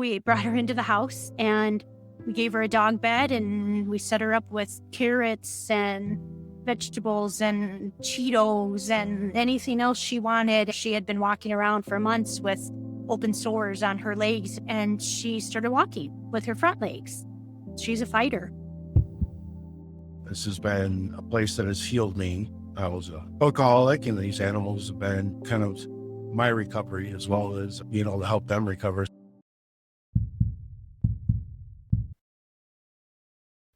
We brought her into the house and we gave her a dog bed and we set her up with carrots and vegetables and Cheetos and anything else she wanted. She had been walking around for months with open sores on her legs and she started walking with her front legs. She's a fighter. This has been a place that has healed me. I was an alcoholic, and these animals have been kind of my recovery as well as being able to help them recover.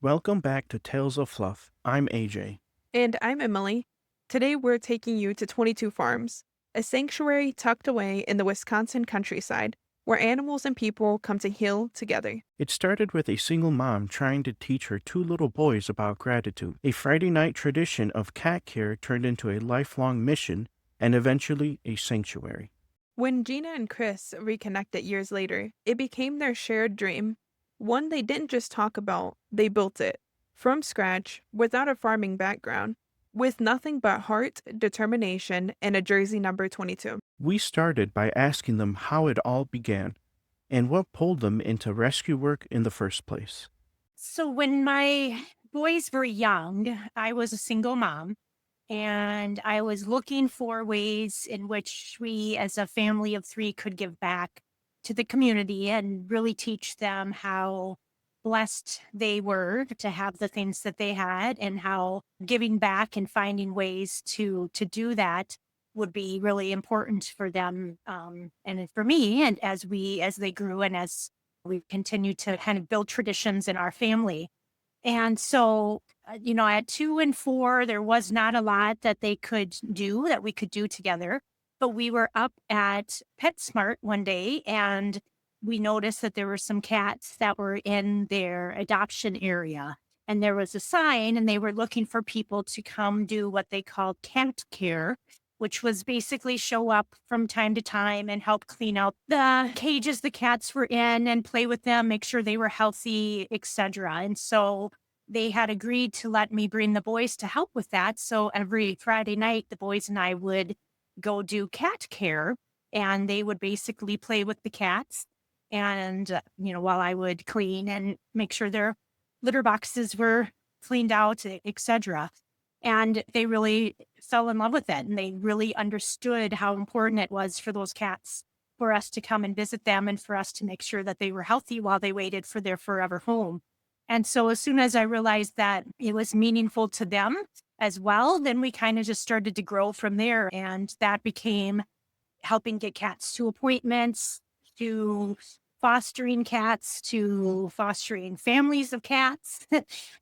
Welcome back to Tales of Fluff. I'm AJ. And I'm Emily. Today we're taking you to 22 Farms, a sanctuary tucked away in the Wisconsin countryside, where animals and people come to heal together. It started with a single mom trying to teach her two little boys about gratitude. A Friday night tradition of cat care turned into a lifelong mission and eventually a sanctuary. When Gina and Chris reconnected years later, it became their shared dream. One they didn't just talk about, they built it. From scratch, without a farming background, with nothing but heart, determination, and a jersey number 22. We started by asking them how it all began and what pulled them into rescue work in the first place. So when my boys were young, I was a single mom and I was looking for ways in which we as a family of three could give back to the community and really teach them how blessed they were to have the things that they had and how giving back and finding ways to do that would be really important for them and for me, and as they grew and as we continued to kind of build traditions in our family. And so at 2 and 4 there was not a lot that we could do together, but we were up at PetSmart one day and we noticed that there were some cats that were in their adoption area. And there was a sign, and they were looking for people to come do what they called cat care, which was basically show up from time to time and help clean out the cages the cats were in and play with them, make sure they were healthy, etc. And so they had agreed to let me bring the boys to help with that. So every Friday night, the boys and I would go do cat care, and they would basically play with the cats. And, while I would clean and make sure their litter boxes were cleaned out, etc. And they really fell in love with it. And they really understood how important it was for those cats for us to come and visit them and for us to make sure that they were healthy while they waited for their forever home. And so as soon as I realized that it was meaningful to them as well, then we kind of just started to grow from there. And that became helping get cats to appointments, to fostering cats, to fostering families of cats.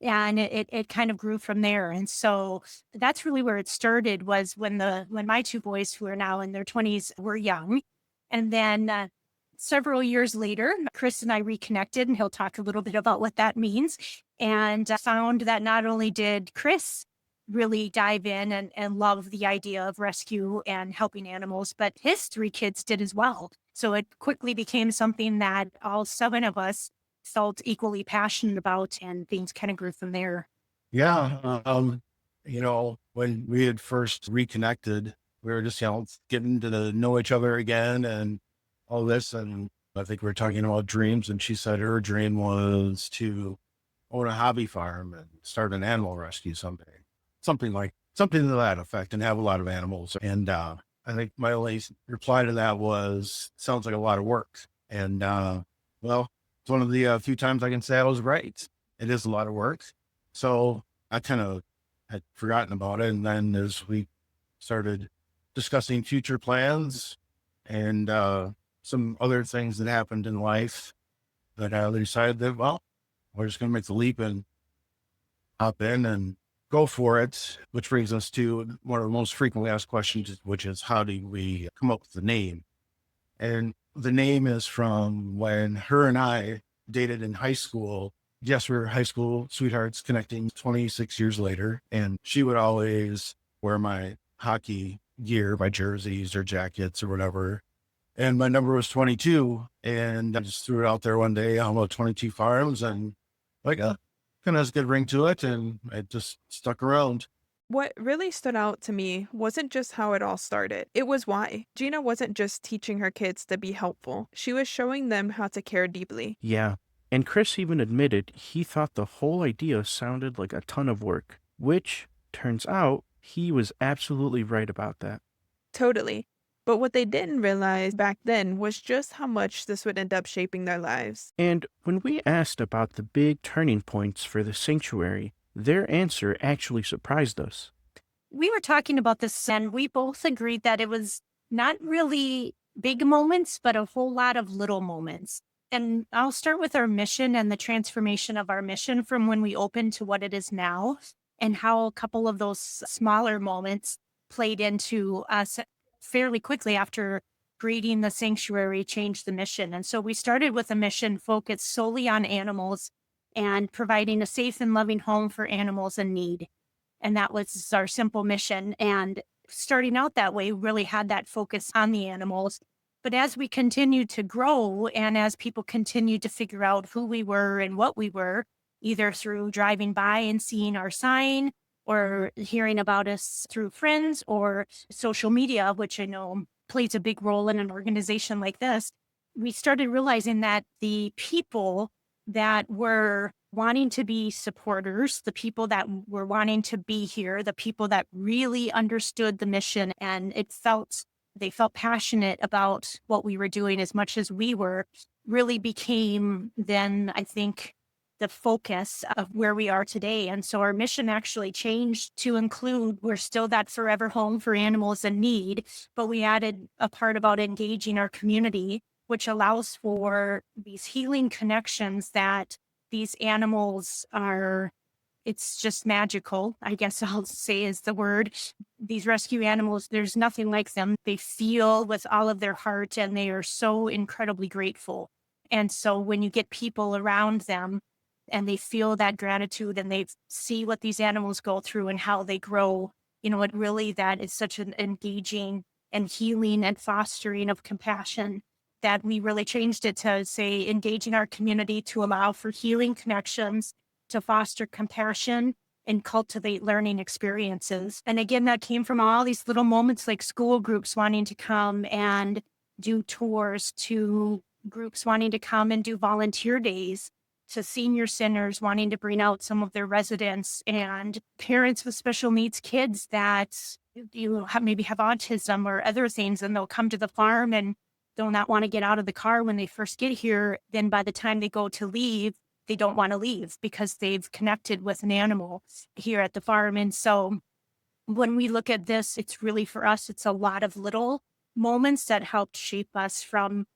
And it kind of grew from there. And so that's really where it started, was when my two boys, who are now in their 20s, were young. And then several years later, Chris and I reconnected, and he'll talk a little bit about what that means, and found that not only did Chris really dive in and love the idea of rescue and helping animals, but his 3 kids did as well. So it quickly became something that all 7 of us felt equally passionate about, and things kind of grew from there. Yeah. When we had first reconnected, we were just, getting to know each other again and all this. And I think we were talking about dreams, and she said her dream was to own a hobby farm and start an animal rescue someday. Something to that effect, and have a lot of animals. And I think my only reply to that was, sounds like a lot of work. And well, it's one of the few times I can say I was right. It is a lot of work. So I kind of had forgotten about it. And then as we started discussing future plans and some other things that happened in life, that I decided that, well, we're just going to make the leap and hop in and go for it, which brings us to one of the most frequently asked questions, which is, how do we come up with the name? And the name is from when her and I dated in high school. Yes, we were high school sweethearts connecting 26 years later. And she would always wear my hockey gear, my jerseys or jackets or whatever. And my number was 22. And I just threw it out there one day, I'm about 22 Farms, and kind of has a good ring to it, and it just stuck around. What really stood out to me wasn't just how it all started, it was why. Gina wasn't just teaching her kids to be helpful, she was showing them how to care deeply. Yeah, and Chris even admitted he thought the whole idea sounded like a ton of work, which turns out he was absolutely right about that. Totally. But what they didn't realize back then was just how much this would end up shaping their lives. And when we asked about the big turning points for the sanctuary, their answer actually surprised us. We were talking about this and we both agreed that it was not really big moments, but a whole lot of little moments. And I'll start with our mission and the transformation of our mission from when we opened to what it is now, and how a couple of those smaller moments played into us fairly quickly after creating the sanctuary, changed the mission. And so we started with a mission focused solely on animals and providing a safe and loving home for animals in need. And that was our simple mission. And starting out that way really had that focus on the animals. But as we continued to grow and as people continued to figure out who we were and what we were, either through driving by and seeing our sign or hearing about us through friends or social media, which I know plays a big role in an organization like this, we started realizing that the people that were wanting to be supporters, the people that were wanting to be here, the people that really understood the mission and they felt passionate about what we were doing as much as we were, really became then, I think, the focus of where we are today. And so our mission actually changed to include we're still that forever home for animals in need, but we added a part about engaging our community, which allows for these healing connections that these animals are. It's just magical, I guess I'll say is the word. These rescue animals, there's nothing like them. They feel with all of their heart and they are so incredibly grateful. And so when you get people around them and they feel that gratitude and they see what these animals go through and how they grow, it really that is such an engaging and healing and fostering of compassion that we really changed it to say engaging our community to allow for healing connections, to foster compassion and cultivate learning experiences. And again, that came from all these little moments like school groups wanting to come and do tours, to groups wanting to come and do volunteer days, to senior centers wanting to bring out some of their residents, and parents with special needs kids that maybe have autism or other things, and they'll come to the farm and they'll not want to get out of the car when they first get here. Then by the time they go to leave, they don't want to leave because they've connected with an animal here at the farm. And so when we look at this, it's really for us, it's a lot of little moments that helped shape us from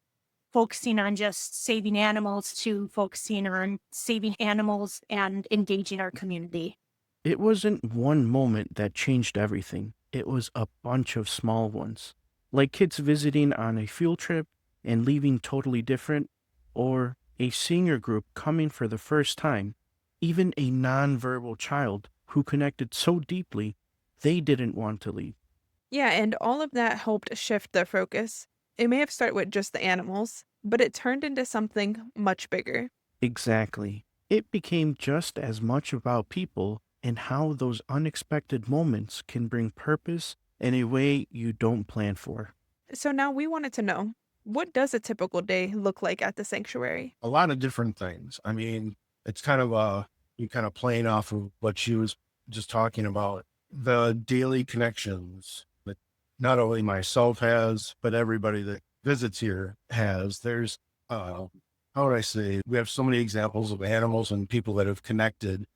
focusing on just saving animals to focusing on saving animals and engaging our community. It wasn't one moment that changed everything, it was a bunch of small ones. Like kids visiting on a field trip and leaving totally different, or a senior group coming for the first time, even a nonverbal child who connected so deeply they didn't want to leave. Yeah, and all of that helped shift their focus. It may have started with just the animals, but it turned into something much bigger. Exactly. It became just as much about people and how those unexpected moments can bring purpose in a way you don't plan for. So now we wanted to know, what does a typical day look like at the sanctuary? A lot of different things. I mean, it's kind of you kind of playing off of what she was just talking about, the daily connections that not only myself has, but everybody that visits here has. There's how would I say, we have so many examples of animals and people that have connected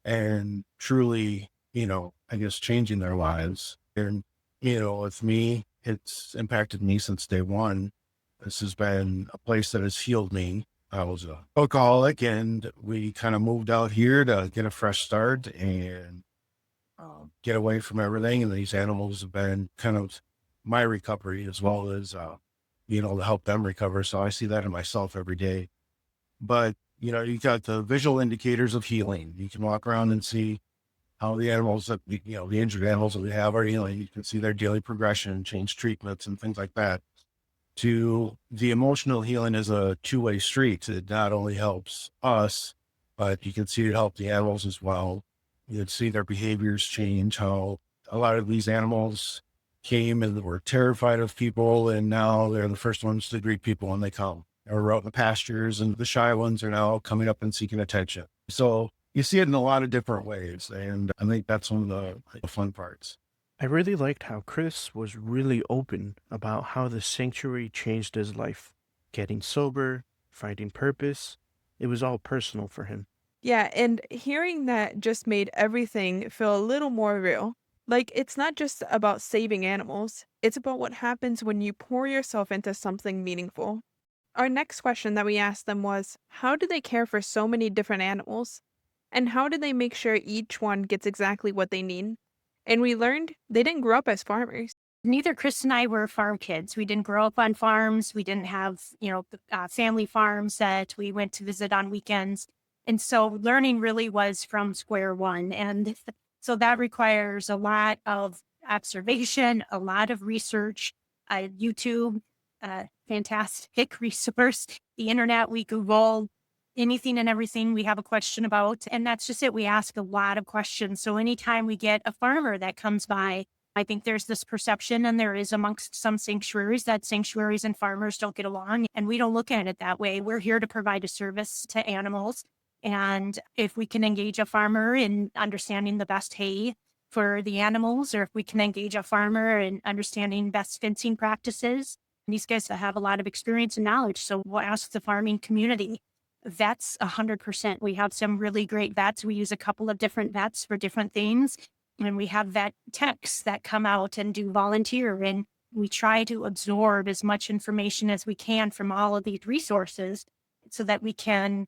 and truly, I guess changing their lives. And, with me, it's impacted me since day one. This has been a place that has healed me. I was a alcoholic and we kind of moved out here to get a fresh start and get away from everything. And these animals have been kind of my recovery as well as, to help them recover. So I see that in myself every day. But, you got the visual indicators of healing. You can walk around and see how the animals that, the injured animals that we have are healing. You can see their daily progression, change treatments and things like that. To the emotional healing is a two-way street. It not only helps us, but you can see it help the animals as well. you'd see their behaviors change, how a lot of these animals came and were terrified of people, and now they're the first ones to greet people when they come. Or out in the pastures, and the shy ones are now coming up and seeking attention. So you see it in a lot of different ways, and I think that's one of the fun parts. I really liked how Chris was really open about how the sanctuary changed his life. Getting sober, finding purpose, it was all personal for him. Yeah, and hearing that just made everything feel a little more real. Like, it's not just about saving animals, it's about what happens when you pour yourself into something meaningful. Our next question that we asked them was, how do they care for so many different animals? And how do they make sure each one gets exactly what they need? And we learned they didn't grow up as farmers. Neither Chris and I were farm kids. We didn't grow up on farms. We didn't have, family farms that we went to visit on weekends. And so learning really was from square one. And so that requires a lot of observation, a lot of research, YouTube, fantastic resource, the internet, we Google anything and everything we have a question about. And that's just it. We ask a lot of questions. So anytime we get a farmer that comes by, I think there's this perception, and there is amongst some sanctuaries, that sanctuaries and farmers don't get along. And we don't look at it that way. We're here to provide a service to animals. And if we can engage a farmer in understanding the best hay for the animals, or if we can engage a farmer in understanding best fencing practices, these guys have a lot of experience and knowledge. So we'll ask the farming community. Vets, 100%. We have some really great vets. We use a couple of different vets for different things. And we have vet techs that come out and do volunteer. And we try to absorb as much information as we can from all of these resources so that we can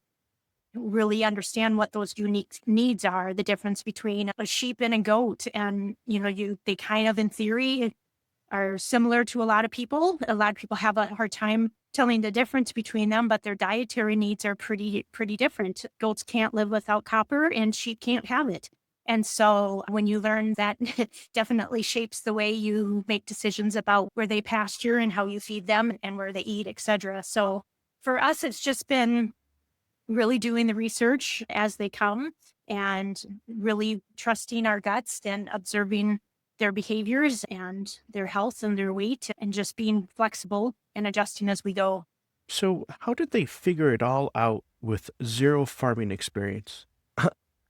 really understand what those unique needs are, the difference between a sheep and a goat. And, they kind of, in theory, are similar to a lot of people. A lot of people have a hard time telling the difference between them, but their dietary needs are pretty different. Goats can't live without copper, and sheep can't have it. And so when you learn that, it definitely shapes the way you make decisions about where they pasture and how you feed them and where they eat, etc. So for us, it's just been really doing the research as they come and really trusting our guts and observing their behaviors and their health and their weight, and just being flexible and adjusting as we go. So, how did they figure it all out with zero farming experience?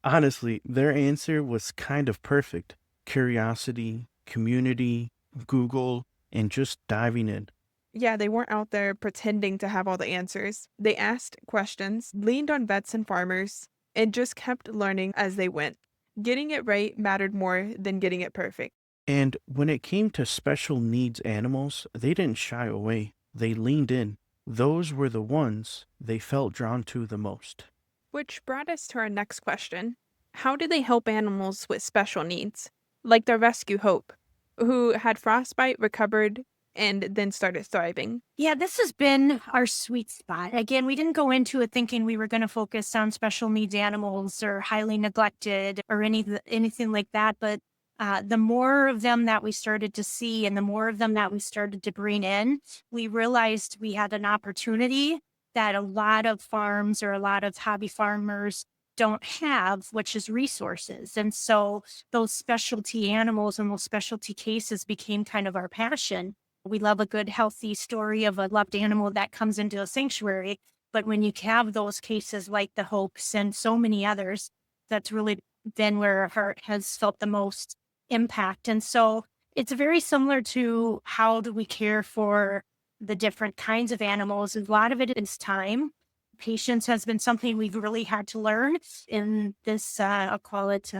Honestly, their answer was kind of perfect: curiosity, community, Google, and just diving in. Yeah, they weren't out there pretending to have all the answers. They asked questions, leaned on vets and farmers, and just kept learning as they went. Getting it right mattered more than getting it perfect. And when it came to special needs animals, they didn't shy away. They leaned in. Those were the ones they felt drawn to the most. Which brought us to our next question. How do they help animals with special needs? Like their rescue Hope, who had frostbite, recovered, and then started thriving. Yeah, this has been our sweet spot. Again, we didn't go into it thinking we were going to focus on special needs animals or highly neglected or anything like that. But the more of them that we started to see and the more of them that we started to bring in, we realized we had an opportunity that a lot of farms or a lot of hobby farmers don't have, which is resources. And so those specialty animals and those specialty cases became kind of our passion. We love a good, healthy story of a loved animal that comes into a sanctuary. But when you have those cases like the Hopes and so many others, that's really been where our heart has felt the most impact. And so it's very similar to how do we care for the different kinds of animals. A lot of it is time. Patience has been something we've really had to learn in this, I'll call it,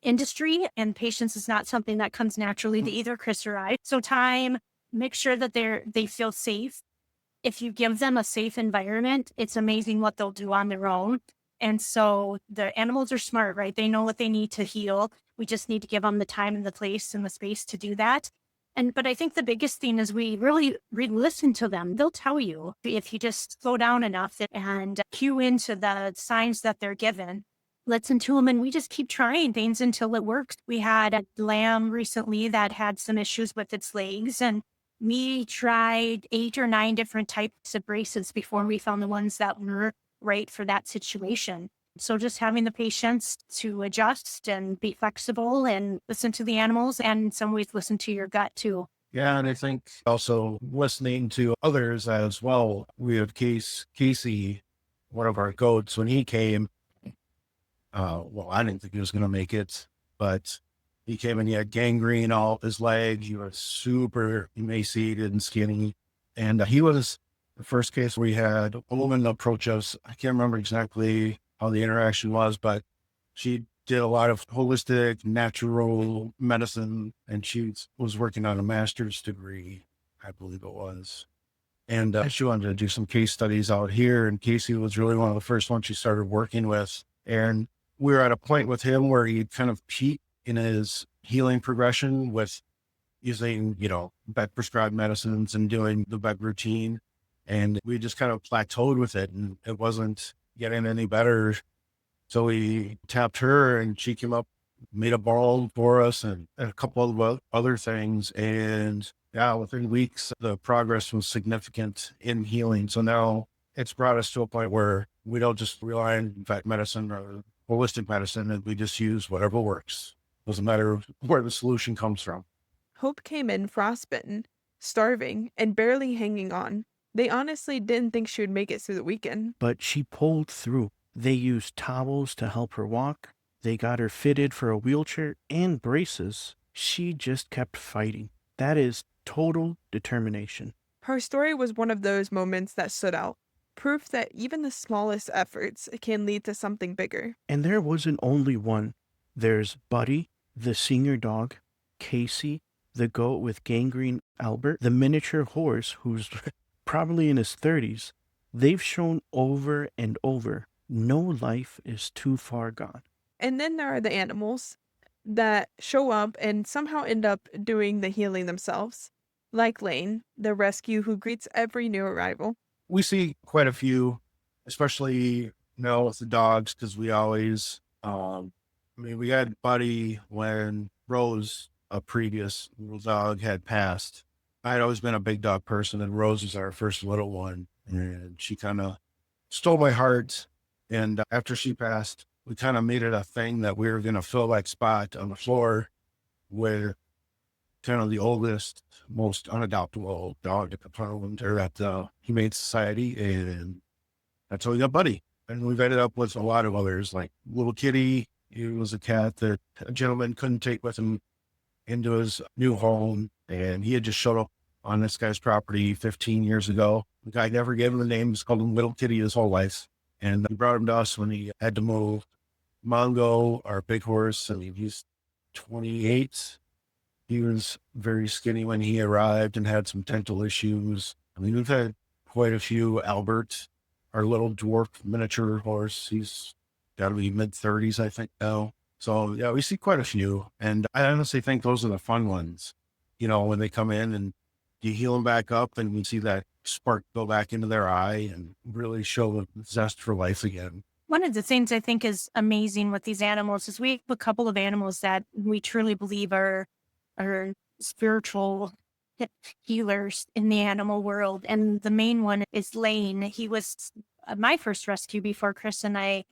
industry. And patience is not something that comes naturally to either Chris or I. So time, make sure that they feel safe. If you give them a safe environment, it's amazing what they'll do on their own. And so the animals are smart, right? They know what they need to heal. We just need to give them the time and the place and the space to do that. But I think the biggest thing is we really listen to them. They'll tell you if you just slow down enough and cue into the signs that they're given. Listen to them, and we just keep trying things until it works. We had a lamb recently that had some issues with its legs, and we tried 8 or 9 different types of braces before we found the ones that were right for that situation. So just having the patience to adjust and be flexible and listen to the animals, and in some ways listen to your gut too. Yeah, and I think also listening to others as well. We have Casey, one of our goats, when he came. Well, I didn't think he was going to make it, but he came and he had gangrene all up his legs. He was super emaciated and skinny. And he was the first case we had a woman approach us. I can't remember exactly how the interaction was, but she did a lot of holistic, natural medicine, and she was working on a master's degree, I believe it was. And she wanted to do some case studies out here. And Casey was really one of the first ones she started working with. And we were at a point with him where he kind of peaked in his healing progression with using, vet prescribed medicines and doing the vet routine. And we just kind of plateaued with it, and it wasn't getting any better. So we tapped her and she came up, made a ball for us and a couple of other things. And yeah, within weeks, the progress was significant in healing. So now it's brought us to a point where we don't just rely on vet medicine or holistic medicine, and we just use whatever works. Doesn't matter where the solution comes from. Hope came in frostbitten, starving, and barely hanging on. They honestly didn't think she would make it through the weekend. But she pulled through. They used towels to help her walk. They got her fitted for a wheelchair and braces. She just kept fighting. That is total determination. Her story was one of those moments that stood out. Proof that even the smallest efforts can lead to something bigger. And there wasn't only one. There's Buddy, the senior dog, Casey, the goat with gangrene, Albert, the miniature horse who's probably in his 30s. They've shown over and over, no life is too far gone. And then there are the animals that show up and somehow end up doing the healing themselves. Like Lane, the rescue who greets every new arrival. We see quite a few, especially now with the dogs, because we always, we had Buddy when Rose, a previous little dog, had passed. I'd always been a big dog person, and Rose was our first little one, and she kind of stole my heart. And after she passed, we kind of made it a thing that we were going to fill that spot on the floor where kind of the oldest, most unadoptable dog at the Parliament or at the Humane Society. And that's how we got Buddy. And we've ended up with a lot of others, like Little Kitty. He was a cat that a gentleman couldn't take with him into his new home. And he had just showed up on this guy's property 15 years ago. The guy never gave him a name. He's called him Little Kitty his whole life. And he brought him to us when he had to move. Mongo, our big horse, he's 28. He was very skinny when he arrived and had some dental issues. We've had quite a few. Albert, our little dwarf miniature horse, he's got to be mid-30s, I think, now. So, yeah, we see quite a few. And I honestly think those are the fun ones, when they come in and you heal them back up and we see that spark go back into their eye and really show the zest for life again. One of the things I think is amazing with these animals is we have a couple of animals that we truly believe are spiritual healers in the animal world. And the main one is Lane. He was my first rescue before Chris and I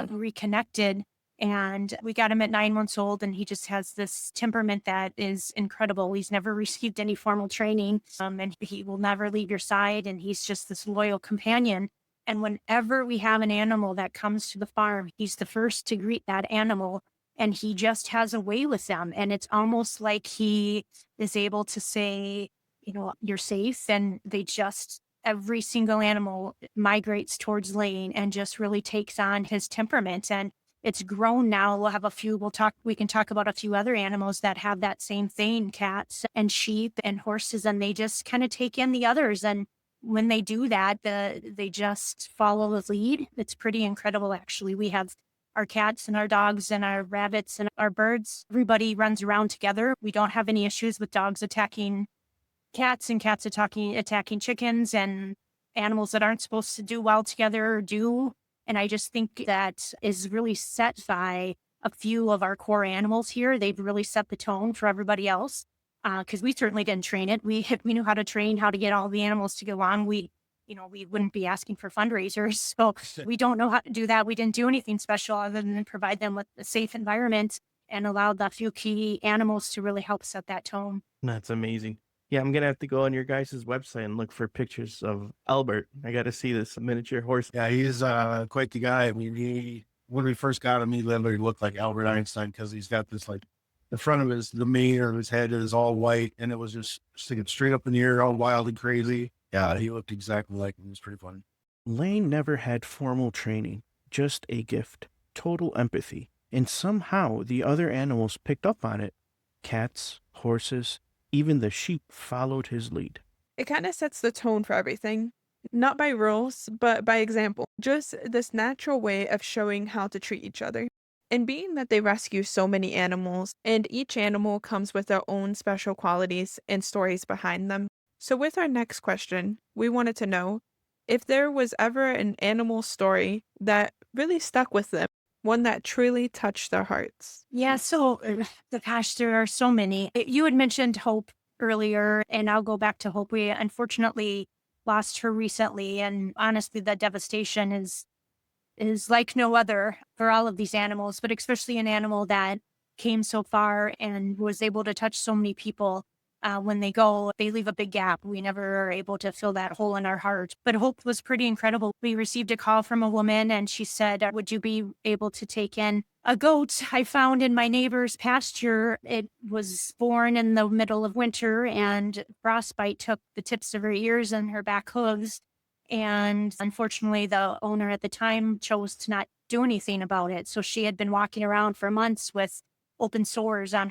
reconnected. And we got him at 9 months old, and he just has this temperament that is incredible. He's never received any formal training, and he will never leave your side. And he's just this loyal companion. And whenever we have an animal that comes to the farm, he's the first to greet that animal, and he just has a way with them. And it's almost like he is able to say, you're safe. And every single animal migrates towards Lane and just really takes on his temperament. And it's grown now. We'll have we can talk about a few other animals that have that same thing, cats and sheep and horses, and they just kind of take in the others. And when they do that, they just follow the lead. It's pretty incredible, actually. We have our cats and our dogs and our rabbits and our birds. Everybody runs around together. We don't have any issues with dogs attacking cats and cats attacking chickens, and animals that aren't supposed to do well together do. And I just think that is really set by a few of our core animals here. They've really set the tone for everybody else. Because we certainly didn't train it. We knew how to train, how to get all the animals to get along. We we wouldn't be asking for fundraisers. So we don't know how to do that. We didn't do anything special other than provide them with a safe environment and allow the few key animals to really help set that tone. That's amazing. Yeah, I'm gonna have to go on your guys' website and look for pictures of Albert. I gotta see this miniature horse. Yeah, he's quite the guy. I mean, when we first got him, he literally looked like Albert Einstein because he's got this like the front of the mane of his head is all white, and it was just sticking straight up in the air, all wild and crazy. Yeah, he looked exactly like him. It was pretty funny. Lane never had formal training, just a gift, total empathy, and somehow the other animals picked up on it. Cats, horses, even the sheep followed his lead. It kind of sets the tone for everything. Not by rules, but by example. Just this natural way of showing how to treat each other. And being that they rescue so many animals, and each animal comes with their own special qualities and stories behind them. So, with our next question, we wanted to know if there was ever an animal story that really stuck with them, one that truly touched their hearts. Yeah, so gosh, there are so many. You had mentioned Hope earlier, and I'll go back to Hope. We unfortunately lost her recently, and honestly, the devastation is like no other for all of these animals, but especially an animal that came so far and was able to touch so many people. When they go, they leave a big gap. We never are able to fill that hole in our heart. But Hope was pretty incredible. We received a call from a woman and she said, would you be able to take in a goat I found in my neighbor's pasture? It was born in the middle of winter and frostbite took the tips of her ears and her back hooves. And unfortunately, the owner at the time chose to not do anything about it. So she had been walking around for months with open sores on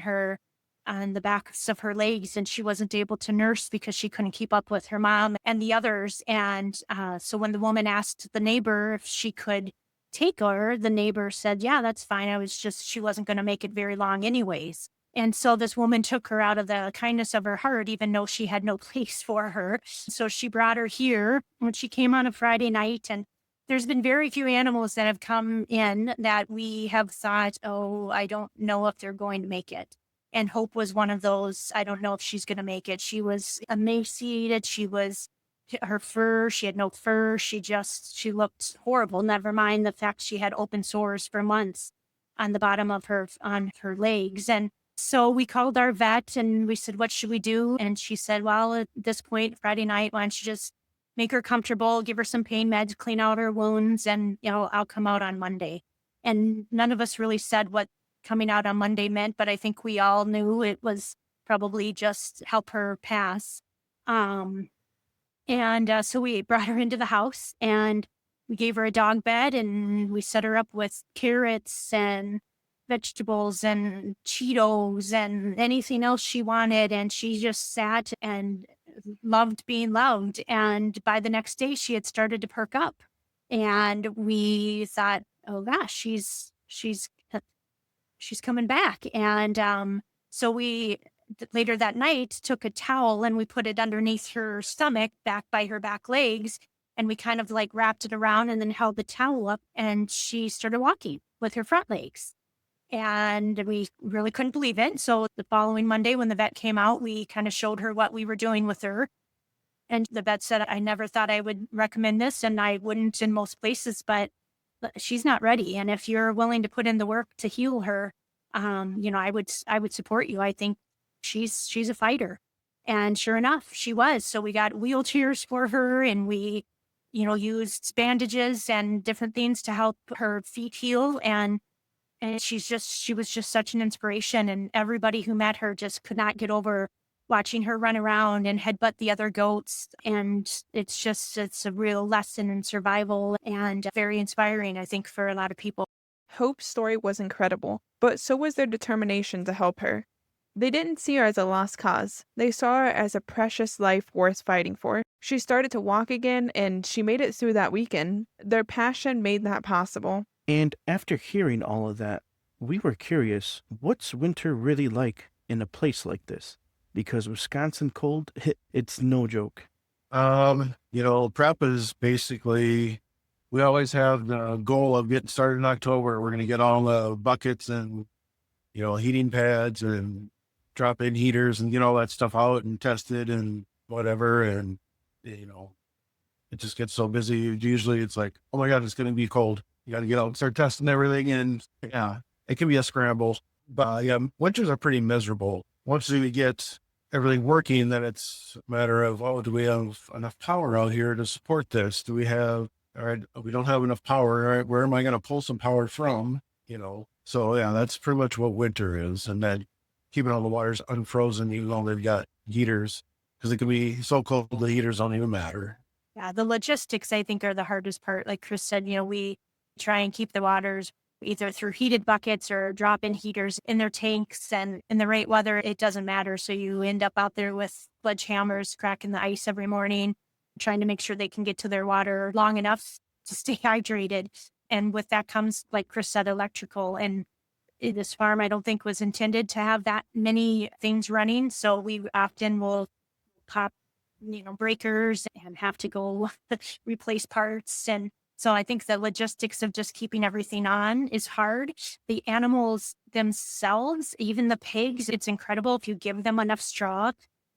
the backs of her legs, and she wasn't able to nurse because she couldn't keep up with her mom and the others. And so when the woman asked the neighbor if she could take her, the neighbor said, yeah, that's fine. She wasn't going to make it very long anyways. And so this woman took her out of the kindness of her heart, even though she had no place for her. So she brought her here when she came on a Friday night. And there's been very few animals that have come in that we have thought, oh, I don't know if they're going to make it. And Hope was one of those. I don't know if she's going to make it. She was emaciated. Her fur, she had no fur. She looked horrible. Never mind the fact she had open sores for months on the bottom of on her legs. And so we called our vet and we said, what should we do? And she said, well, at this point, Friday night, why don't you just make her comfortable, give her some pain meds, clean out her wounds, and, I'll come out on Monday. And none of us really said what coming out on Monday meant, but I think we all knew it was probably just help her pass. So we brought her into the house and we gave her a dog bed and we set her up with carrots and vegetables and Cheetos and anything else she wanted. And she just sat and loved being loved. And by the next day, she had started to perk up. And we thought, oh gosh, she's coming back. And so we later that night took a towel and we put it underneath her stomach, back by her back legs. And we kind of like wrapped it around and then held the towel up and she started walking with her front legs. And we really couldn't believe it. So the following Monday, when the vet came out, we kind of showed her what we were doing with her. And the vet said, I never thought I would recommend this and I wouldn't in most places, but she's not ready. And if you're willing to put in the work to heal her, I would support you. I think she's a fighter. And sure enough, she was. So we got wheelchairs for her and we, used bandages and different things to help her feet heal. And she was just such an inspiration. And everybody who met her just could not get over watching her run around and headbutt the other goats. And it's a real lesson in survival and very inspiring, I think, for a lot of people. Hope's story was incredible, but so was their determination to help her. They didn't see her as a lost cause. They saw her as a precious life worth fighting for. She started to walk again, and she made it through that weekend. Their passion made that possible. And after hearing all of that, we were curious, what's winter really like in a place like this? Because Wisconsin cold, it's no joke. Prep is basically, we always have the goal of getting started in October. We're going to get all the buckets and, heating pads and drop in heaters and get all that stuff out and tested and whatever. And, it just gets so busy. Usually it's like, oh my God, it's going to be cold. You got to get out and start testing everything. And yeah, it can be a scramble. But yeah, winters are pretty miserable. Once we get everything working, then it's a matter of, oh, do we have enough power out here to support this? Do we have, all right, we don't have enough power. All right, where am I going to pull some power from? So yeah, that's pretty much what winter is. And then keeping all the waters unfrozen, even though they've got heaters, because it can be so cold, the heaters don't even matter. Yeah, the logistics, I think, are the hardest part. Like Chris said, we try and keep the waters either through heated buckets or drop in heaters in their tanks. And in the right weather, it doesn't matter. So you end up out there with sledgehammers cracking the ice every morning, trying to make sure they can get to their water long enough to stay hydrated. And with that comes, like Chris said, electrical. And this farm, I don't think, was intended to have that many things running. So we often will pop, breakers and have to go replace parts. And so I think the logistics of just keeping everything on is hard. The animals themselves, even the pigs, it's incredible. If you give them enough straw,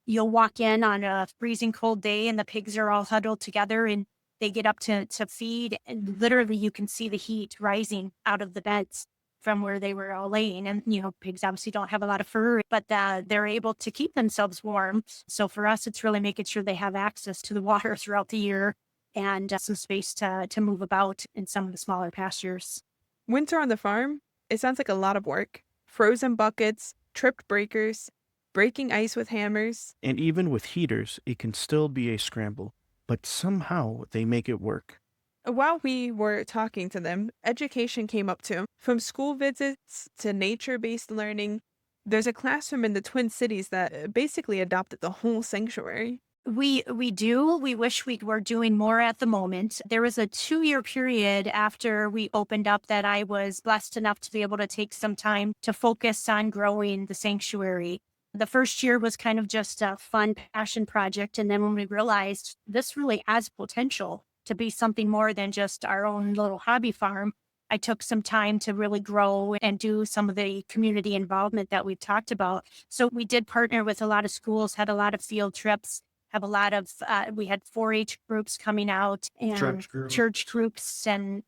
you'll walk in on a freezing cold day and the pigs are all huddled together and they get up to feed. And literally you can see the heat rising out of the beds from where they were all laying. And, pigs obviously don't have a lot of fur, but they're able to keep themselves warm. So for us, it's really making sure they have access to the water throughout the year and some space to move about in some of the smaller pastures. Winter on the farm, it sounds like a lot of work. Frozen buckets, tripped breakers, breaking ice with hammers. And even with heaters, it can still be a scramble, but somehow they make it work. While we were talking to them, education came up too. From school visits to nature-based learning, there's a classroom in the Twin Cities that basically adopted the whole sanctuary. We do. We wish we were doing more at the moment. There was a 2-year period after we opened up that I was blessed enough to be able to take some time to focus on growing the sanctuary. The first year was kind of just a fun passion project. And then when we realized this really has potential to be something more than just our own little hobby farm, I took some time to really grow and do some of the community involvement that we've talked about. So we did partner with a lot of schools, had a lot of field trips, have a lot of, we had 4-H groups coming out and church groups and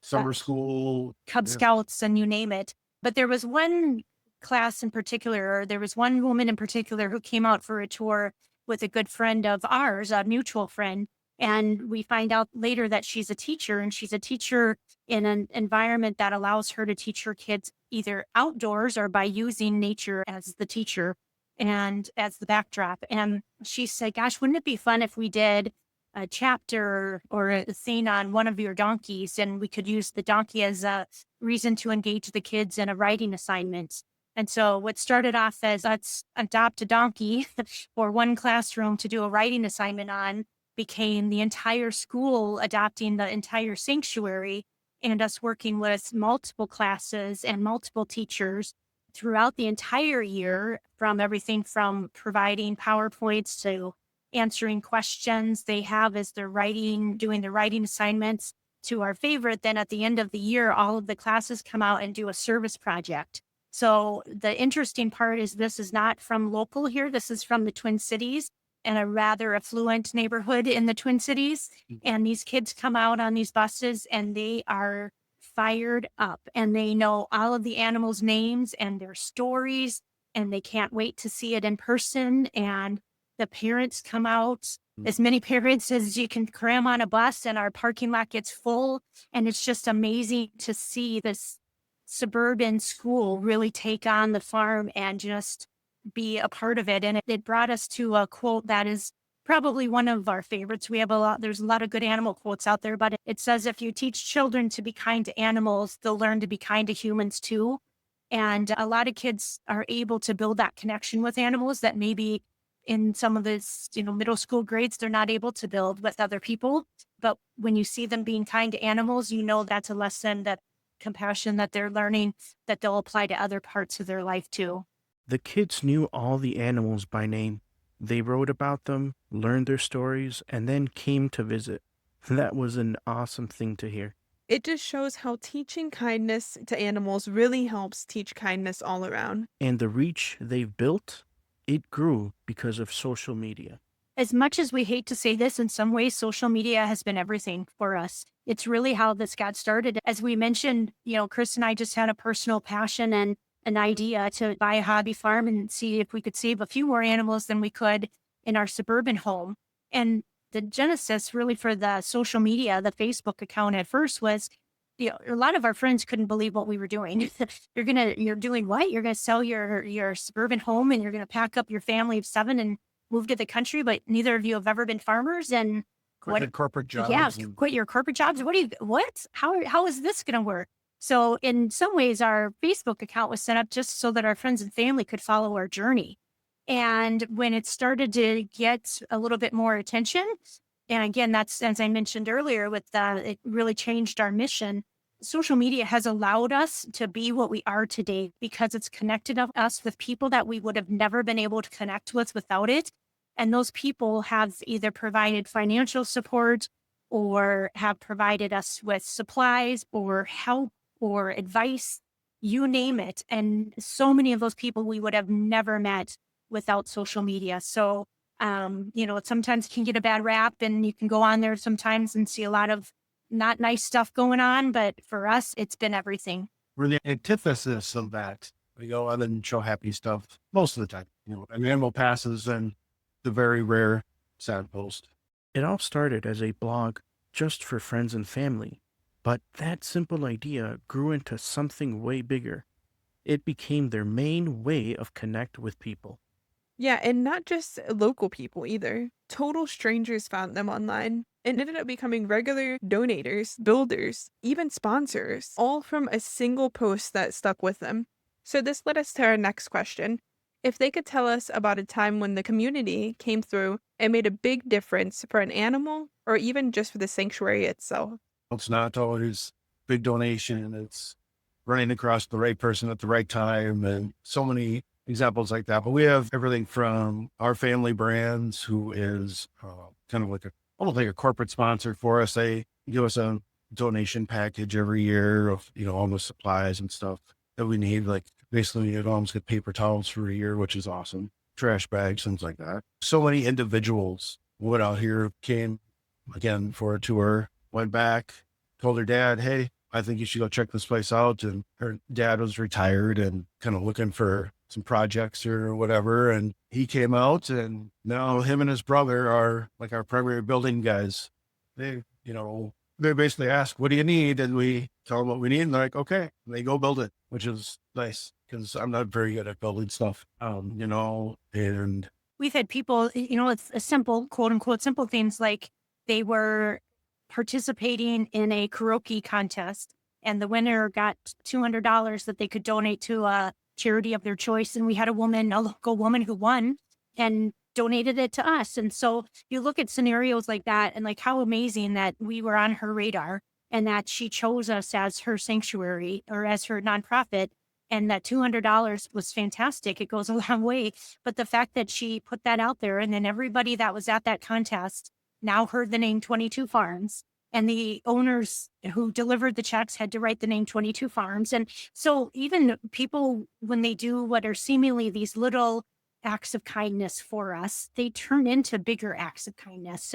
Summer school, Cub Scouts and you name it. But there was one class in particular, or there was one woman in particular who came out for a tour with a good friend of ours, a mutual friend. And we find out later that she's a teacher, and she's a teacher in an environment that allows her to teach her kids either outdoors or by using nature as the teacher and as the backdrop. And she said, gosh, wouldn't it be fun if we did a chapter or a scene on one of your donkeys, and we could use the donkey as a reason to engage the kids in a writing assignment. And so what started off as let's adopt a donkey for one classroom to do a writing assignment on became the entire school adopting the entire sanctuary and us working with multiple classes and multiple teachers throughout the entire year, from everything from providing PowerPoints to answering questions they have as they're doing their writing assignments, to our favorite. Then at the end of the year, all of the classes come out and do a service project. So the interesting part is this is not from local here. This is from the Twin Cities and a rather affluent neighborhood in the Twin Cities. And these kids come out on these buses and they are fired up and they know all of the animals' names and their stories, and they can't wait to see it in person. And the parents come out, as many parents as you can cram on a bus, and our parking lot gets full. And it's just amazing to see this suburban school really take on the farm and just be a part of it. And it brought us to a quote that is probably one of our favorites. There's a lot of good animal quotes out there, but it says, if you teach children to be kind to animals, they'll learn to be kind to humans too. And a lot of kids are able to build that connection with animals that maybe in some of this, middle school grades, they're not able to build with other people. But when you see them being kind to animals, that's a lesson, that compassion that they're learning, that they'll apply to other parts of their life too. The kids knew all the animals by name. They wrote about them, learned their stories, and then came to visit. That was an awesome thing to hear. It just shows how teaching kindness to animals really helps teach kindness all around. And the reach they've built, it grew because of social media. as much as we hate to say this, in some ways, social media has been everything for us. It's really how this got started. As we mentioned, Chris and I just had a personal passion and an idea to buy a hobby farm and see if we could save a few more animals than we could in our suburban home. And the genesis really for the social media, the Facebook account at first was, a lot of our friends couldn't believe what we were doing. You're doing what? You're gonna sell your suburban home and you're gonna pack up your family of 7 and move to the country, but neither of you have ever been farmers. And Quit the corporate yeah, jobs. And quit your corporate jobs. What? How is this gonna work? So in some ways, our Facebook account was set up just so that our friends and family could follow our journey. And when it started to get a little bit more attention, and again, that's as I mentioned earlier, with it really changed our mission. Social media has allowed us to be what we are today because it's connected us with people that we would have never been able to connect with without it. And those people have either provided financial support or have provided us with supplies or help or advice, you name it. And so many of those people we would have never met without social media. So, it sometimes can get a bad rap and you can go on there sometimes and see a lot of not nice stuff going on. But for us, it's been everything. we're the antithesis of that. We go on and show happy stuff most of the time. An animal passes and the very rare sad post. It all started as a blog just for friends and family, but that simple idea grew into something way bigger. It became their main way of connect with people. Yeah, and not just local people either. Total strangers found them online and ended up becoming regular donators, builders, even sponsors, all from a single post that stuck with them. So this led us to our next question. If they could tell us about a time when the community came through and made a big difference for an animal or even just for the sanctuary itself. It's not always big donation. It's running across the right person at the right time and so many examples like that. But we have everything from our family brands, who is kind of like almost like a corporate sponsor for us. They give us a donation package every year of, all the supplies and stuff that we need. Like basically you'd almost get paper towels for a year, which is awesome. Trash bags, things like that. So many individuals went out here, came again for a tour, went back, told her dad, hey, I think you should go check this place out. And her dad was retired and kind of looking for some projects or whatever. And he came out and now him and his brother are like our primary building guys. They basically ask, what do you need? And we tell them what we need. And they're like, okay, and they go build it, which is nice because I'm not very good at building stuff, and We've had people, it's a simple, quote unquote, simple things like they were participating in a karaoke contest and the winner got $200 that they could donate to a charity of their choice. And we had a local woman who won and donated it to us. And so you look at scenarios like that and like how amazing that we were on her radar and that she chose us as her sanctuary or as her nonprofit. And that $200 was fantastic. It goes a long way. But the fact that she put that out there and then everybody that was at that contest now heard the name 22 Farms, and the owners who delivered the checks had to write the name 22 Farms. And so even people, when they do what are seemingly these little acts of kindness for us, they turn into bigger acts of kindness.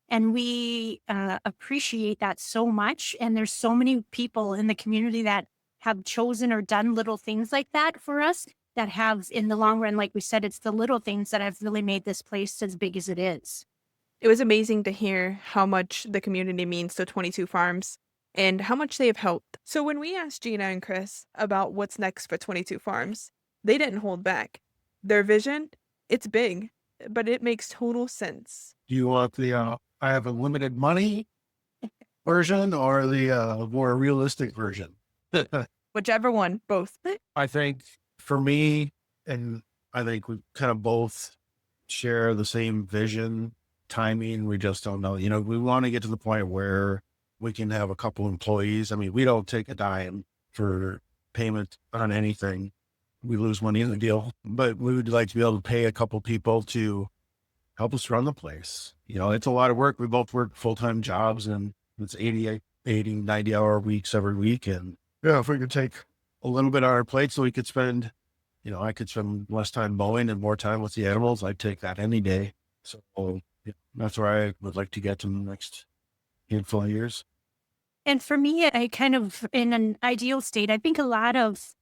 And we appreciate that so much. And there's so many people in the community that have chosen or done little things like that for us that have, in the long run, like we said, it's the little things that have really made this place as big as it is. It was amazing to hear how much the community means to 22 Farms and how much they have helped. So when we asked Gina and Chris about what's next for 22 Farms, they didn't hold back. Their vision, it's big, but it makes total sense. do you want the I have unlimited money version or the more realistic version? Whichever one, both. I think for me, and I think we kind of both share the same vision, timing. We just don't know. We want to get to the point where we can have a couple employees. I mean, we don't take a dime for payment on anything. We lose money in the deal, but we would like to be able to pay a couple people to help us run the place. It's a lot of work. We both work full-time jobs and it's 80, 90-hour weeks every week. And yeah, if we could take a little bit on our plate so we could spend, I could spend less time mowing and more time with the animals, I'd take that any day. So That's where I would like to get to in the next handful of years. And for me, I kind of, in an ideal state, I think a lot of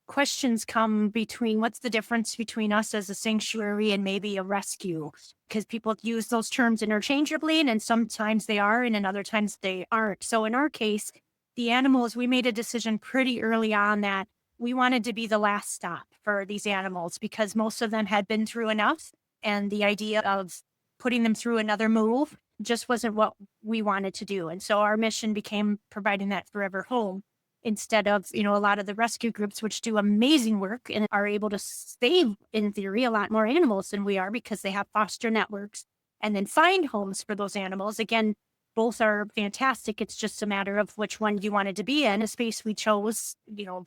questions come between what's the difference between us as a sanctuary and maybe a rescue, because people use those terms interchangeably, and sometimes they are, and in other times they aren't. So in our case, the animals, we made a decision pretty early on that we wanted to be the last stop for these animals because most of them had been through enough. And the idea of putting them through another move just wasn't what we wanted to do. And so our mission became providing that forever home instead of, a lot of the rescue groups, which do amazing work and are able to save, in theory, a lot more animals than we are because they have foster networks and then find homes for those animals. Again, both are fantastic. It's just a matter of which one you wanted to be in. A space we chose,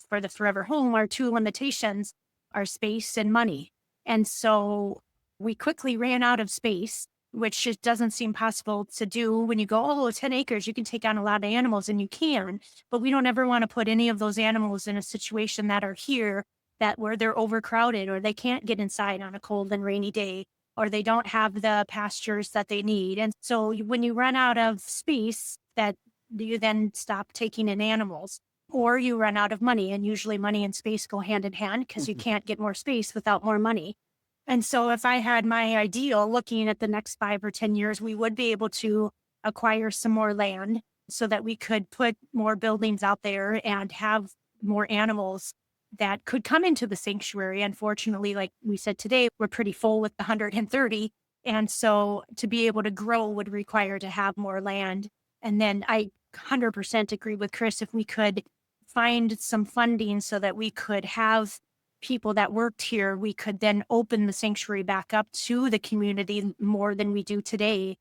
for the forever home, our two limitations are space and money. And so we quickly ran out of space, which just doesn't seem possible to do when you go, 10 acres, you can take on a lot of animals, and you can, but we don't ever want to put any of those animals in a situation that are here that where they're overcrowded or they can't get inside on a cold and rainy day or they don't have the pastures that they need. And so when you run out of space, that you then stop taking in animals or you run out of money, and usually money and space go hand in hand because you can't get more space without more money. And so if I had my ideal looking at the next 5 or 10 years, we would be able to acquire some more land so that we could put more buildings out there and have more animals that could come into the sanctuary. Unfortunately, like we said today, we're pretty full with the 130. And so to be able to grow would require to have more land. And then I 100% agree with Chris, if we could find some funding so that we could have people that worked here, we could then open the sanctuary back up to the community more than we do today.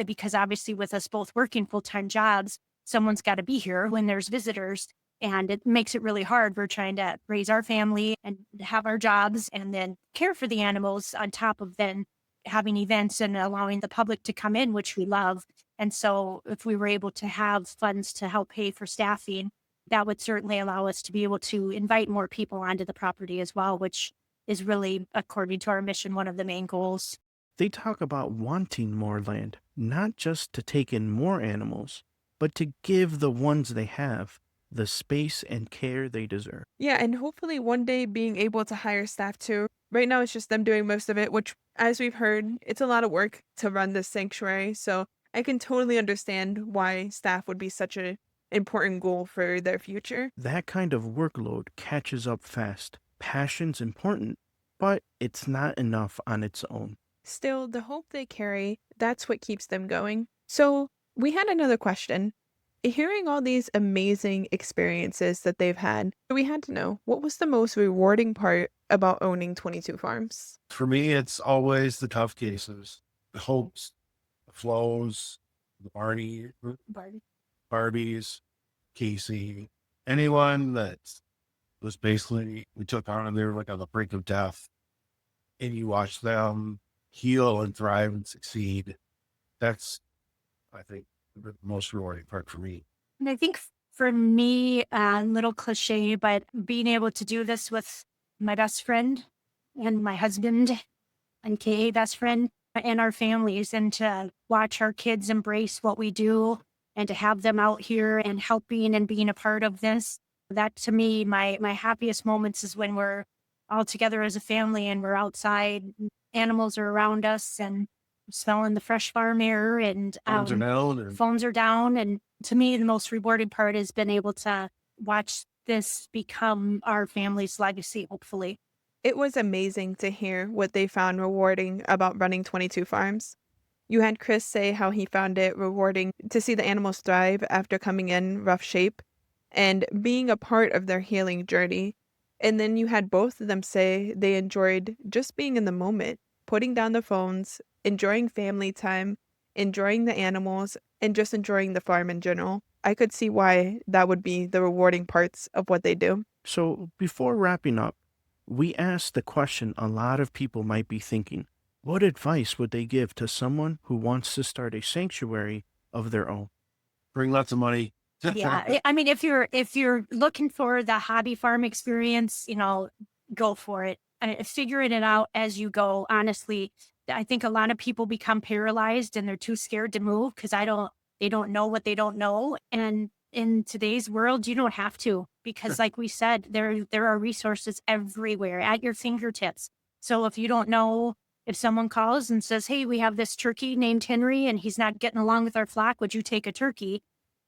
Because obviously, with us both working full-time jobs, someone's got to be here when there's visitors. And it makes it really hard. We're trying to raise our family and have our jobs and then care for the animals on top of then having events and allowing the public to come in, which we love. And so if we were able to have funds to help pay for staffing, that would certainly allow us to be able to invite more people onto the property as well, which is really, according to our mission, one of the main goals. They talk about wanting more land, not just to take in more animals, but to give the ones they have the space and care they deserve. Yeah, and hopefully one day being able to hire staff too. Right now, it's just them doing most of it, which, as we've heard, it's a lot of work to run this sanctuary. So I can totally understand why staff would be such an important goal for their future. That kind of workload catches up fast. Passion's important, but it's not enough on its own. Still, the hope they carry, that's what keeps them going. So we had another question. Hearing all these amazing experiences that they've had, we had to know, what was the most rewarding part about owning 22 farms? For me, it's always the tough cases, the hopes, the flows, the Barbies, Casey, anyone that was basically, we took on and they were like on the brink of death, and you watch them heal and thrive and succeed. That's, I think, the most rewarding part for me. And I think for me, a little cliche, but being able to do this with my best friend and my husband and Kay, best friend, and our families, and to watch our kids embrace what we do and to have them out here and helping and being a part of this. That to me, my happiest moments is when we're all together as a family and we're outside, animals are around us and smelling the fresh farm air and Phones are down. And phones are down. And to me, the most rewarding part has been able to watch this become our family's legacy, hopefully. It was amazing to hear what they found rewarding about running 22 farms. You had Chris say how he found it rewarding to see the animals thrive after coming in rough shape and being a part of their healing journey. And then you had both of them say they enjoyed just being in the moment, putting down the phones, enjoying family time, enjoying the animals, and just enjoying the farm in general. I could see why that would be the rewarding parts of what they do. So before wrapping up, we asked the question a lot of people might be thinking. What advice would they give to someone who wants to start a sanctuary of their own? bring lots of money. Yeah. I mean, if you're looking for the hobby farm experience, go for it. Figuring it out as you go. Honestly, I think a lot of people become paralyzed and they're too scared to move because they don't know what they don't know. And in today's world, you don't have to because, like we said, there are resources everywhere at your fingertips. So if you don't know, if someone calls and says, "Hey, we have this turkey named Henry and he's not getting along with our flock, would you take a turkey?"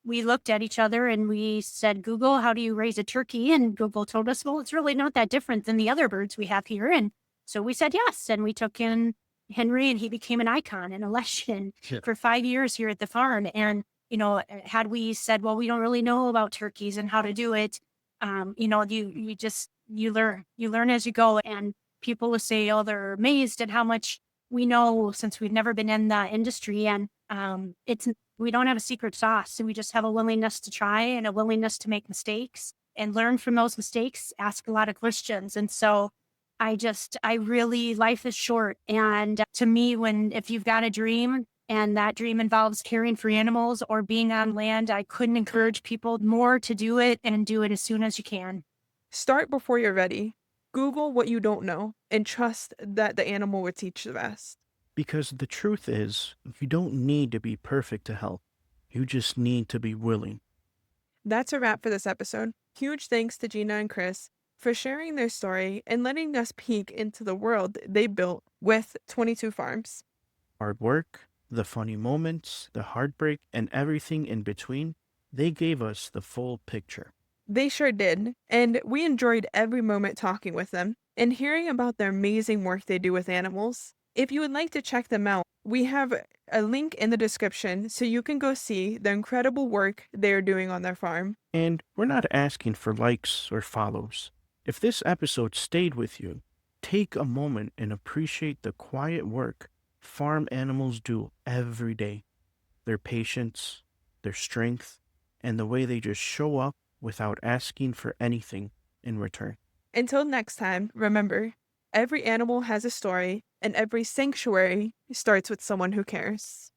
We looked at each other and we said, "Google, how do you raise a turkey?" And Google told us, "Well, it's really not that different than the other birds we have here." And so we said yes, and we took in Henry, and he became an icon and a legend Yeah. for 5 years here at the farm. And had we said, "Well, we don't really know about turkeys and how to do it," you learn as you go. And people will say, "Oh, they're amazed at how much we know since we've never been in the industry." And it's we don't have a secret sauce. So we just have a willingness to try and a willingness to make mistakes and learn from those mistakes, ask a lot of questions. And so I really, life is short. And to me, if you've got a dream and that dream involves caring for animals or being on land, I couldn't encourage people more to do it and do it as soon as you can. Start before you're ready. Google what you don't know and trust that the animal will teach the rest. Because the truth is, you don't need to be perfect to help. You just need to be willing. That's a wrap for this episode. Huge thanks to Gina and Chris for sharing their story and letting us peek into the world they built with 22 farms. Hard work, the funny moments, the heartbreak, and everything in between, they gave us the full picture. They sure did, and we enjoyed every moment talking with them and hearing about the amazing work they do with animals. If you would like to check them out, we have a link in the description so you can go see the incredible work they are doing on their farm. And we're not asking for likes or follows. If this episode stayed with you, take a moment and appreciate the quiet work farm animals do every day. Their patience, their strength, and the way they just show up without asking for anything in return. Until next time, remember, every animal has a story, and every sanctuary starts with someone who cares.